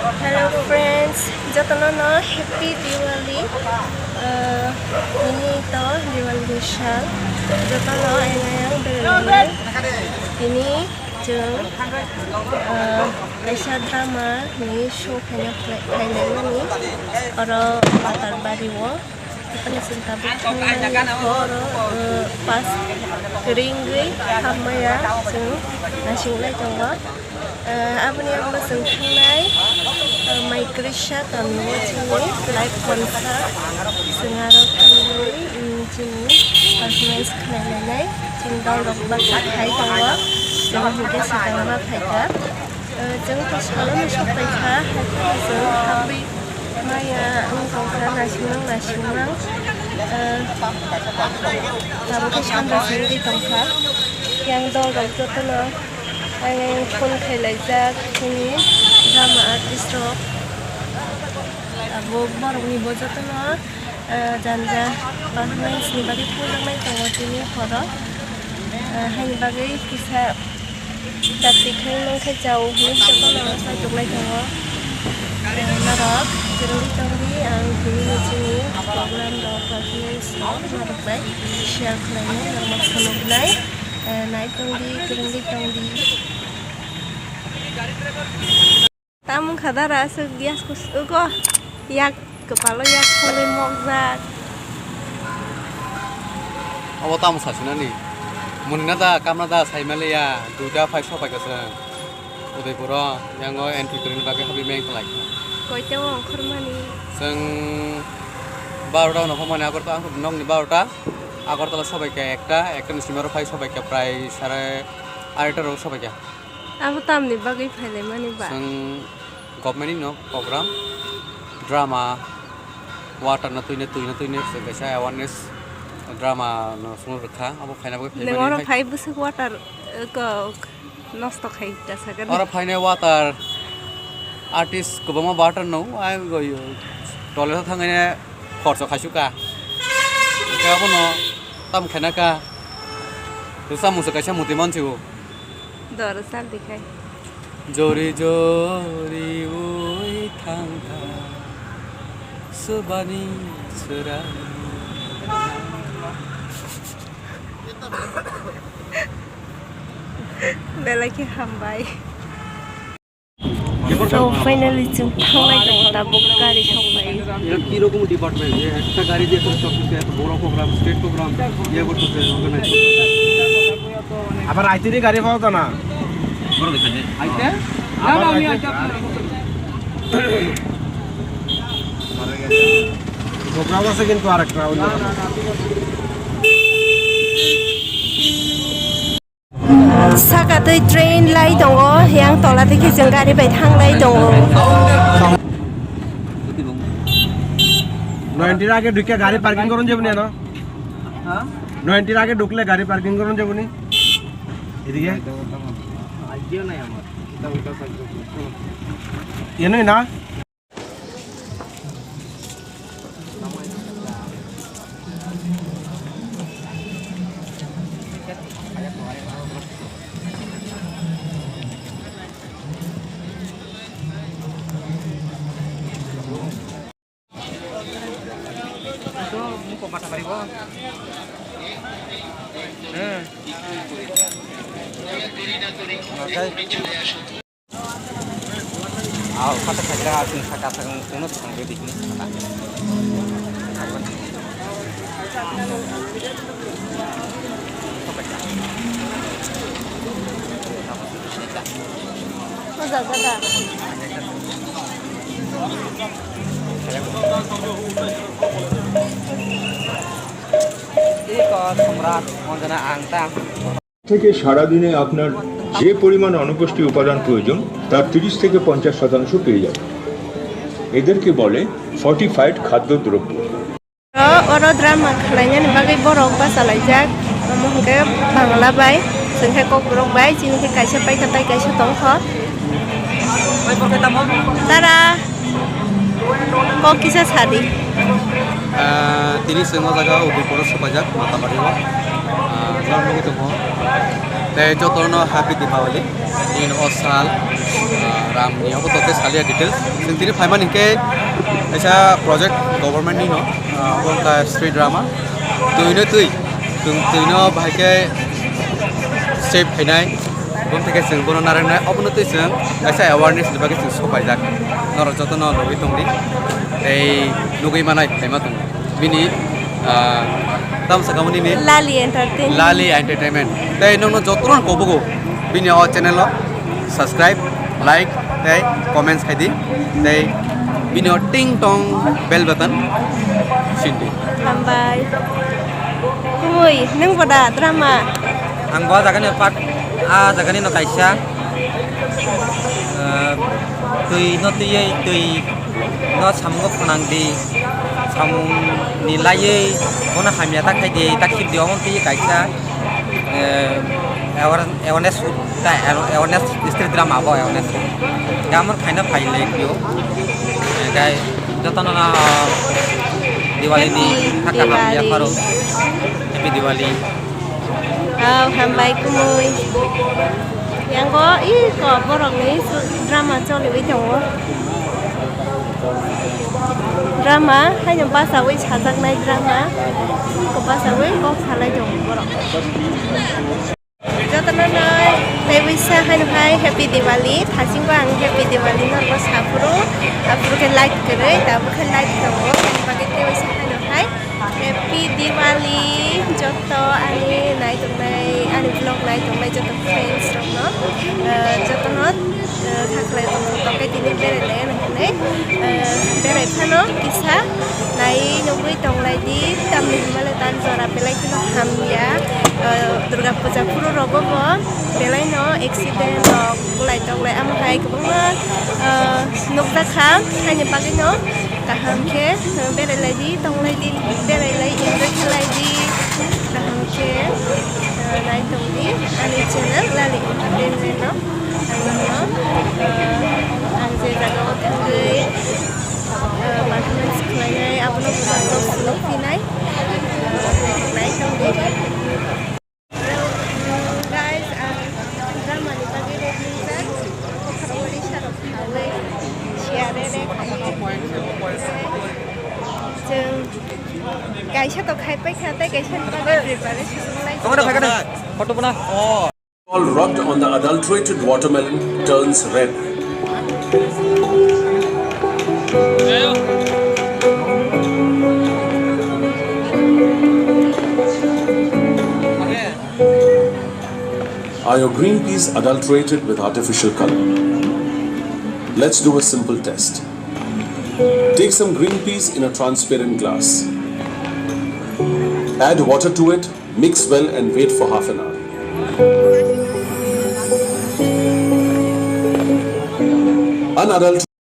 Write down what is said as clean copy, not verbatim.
Hello friends, jotono no happy Diwali. Ini to Diwali Vishal. Jotono ayang berlalu. Ini jeng Aisyah drama ni show kayaknya kayaknya ni orang latar bariwo. Kita mesin tabuk pas kering hamaya jeng nasi ulai jengwa. Apa ni yang mesin tunai migration dan watching live concert sengaja tunai ini performance kalian tinggal lomba kai jengwa jeng juga sedang makai jeng tersalam sampai kah jeng tapi Maya engkau nasional tabuk kesana sendiri tongkar yang dorong jotono yang pun kelezat ini drama artist rock abu baru ni bocor tu no janja performance ni bagi pulang main tengok ini kodo hanya bagi kisah tapi kan mungkin jauh ni jotono saya cuba tengok narok jeri ang ini sini program do performance narok baik share klien yang maksud naik naik tongdi tamu kadara segias kus ugo yak kepala yak kule mokzak awo tamu sasuna ni munna kamna saimaleya duda phai sopai kasa udaipura yang entry kering bage habi meng like koite wong khurmani sing 12টা নফমানে Agartala আঙ্ক নং ni 12টা Agartala সবাইকে একটা নিসিমারো phi সবাইকে প্রায় 2:30টার সবাইকে aku tamni bagai phale mani ba जों गभर्नमेन्टनि न programme drama water न तुइने जों एवारनेस ड्रामा न सुनो रखा अब फाइनाबो nengoro phai busuk water ko nosto khai ta sagar और फाइने वाटार आर्टिस्ट गोबामा वाटार न आइ गयो टॉयलेट थांगाने खर्च खासुका गाबो न ताम खानाका रुसा मुसु कासे मुति मानसिगो dor sal dikhai Jori jori oi thangka subani sura belaki hambai so finally jung thanglai dong tabuk gari sampai এটা কি রকম ডিপার্টমেন্ট যে একটা গাড়ি দিয়ে করে সব কিছু এত বড় প্রোগ্রাম স্টেট প্রোগ্রাম ইয়ে করতেছে অর্গানাইজ আবার আইতেরই গাড়ি পাওয়া তো না বড় দেখেন আইতে আবার আমি আইতে প্রোগ্রাম আছে কিন্তু আরেকটা অন্য sakatoi train lai dongo yang tola theke jeng gari bai thanglai dongo 90 আগে ঢুকে গাড়ি পার্কিং করুন যাবনি না হ্যাঁ 90 আগে ঢুকলে গাড়ি পার্কিং করুন যাবনি এদিকে আইডিয়া নাই আমার এটা উল্টা সাইড এনই না পাঠা পারিব হ্যাঁ আও পাঠা খাইরা আসুন ফাটা থাকুন কোন সঙ্গে দেখিনি masa gada থেকে সারাদিনে আপনার যে পরিমাণ অনুপুষ্টি উপাদান প্রয়োজন তার 30 থেকে 50% পেয়ে যাবেন। এদেরকে বলে ফর্টিফাইড খাদ্যদ্রব্য। oro drama khlainya ni bagai borok basalaijak mohke bangla bai sengke kok borok bai jinike kaisa pai katai kaisa tongkho tara kok kisa sadi তিনি সিংহ জায়গা উদয়পুর সবাইজাক মাতাবাড়ি নর্মালি তো tei jotono happy Diwali in osal ram ni abo tote salia details sintini phaiman inke aisa project government ni no bonka street drama tuino tuino bhaike shape phainai bom theke sing bono narangnai abono tui sing aisa awareness ni bage sing sopaijak noro jotono logoi tongdi tei lugui manai phaima tong bini tam sakamuni ni Lali Entertainment tei nongno jotron kobugo bini o channel lo subscribe like tei comments khaidi tei bini o ting tong bell button sindi Hambai Kuy nang pada drama ang gua jagani part a jagani no kaisa tui no samgo phanang di samung nilai ona hamya ta khai di ta khip di on ti kaisa awareness street drama bo awareness gamar khaina phaile bio gai jotano na Diwali di hakka hamya paro happy Diwali Hambai Kuy yang có có borok ni drama cho liwi chong drama hay nhầm ba sao ấy chả này drama có ba sao ấy có chả lại chong borok cho tao nói đây bây giờ hay happy Diwali thà xin quang happy Diwali nó có sao pro cái like cái đấy tao cái like tao và cái đây bây giờ hay happy Diwali cho to anh này tụi này anh vlog này tụi này cho tụi friends trong nó cho tụi nó thật là tụi cái tin về này này về này phải nó kisah này nunggu tụi này đi tâm mình mà lại tan giờ là về lại nó ham ya Durga Puja puro robo bo về lại nó accident nó lại tụi lại âm hay cũng nục ra khám hay những cái nó cả ham kia về lại đi tụi lại đi về lại invest lại đi cả ham kia lại tụi đi anh channel là liền lên lên nó anh sẽ ra cái thằng người mà mình sẽ này upload vào lúc này này tụi đi guys drama ni bagi represent khabar sharap khale share re jeng cái sao tao khai bách khai tay cái sao tao đi preparation like kamu dah pakai foto puna All rubbed on the adulterated watermelon turns red. Are your green peas adulterated with artificial color? Let's do a simple test. Take some green peas in a transparent glass. Add water to it, mix well and wait for half an hour. Unadulterated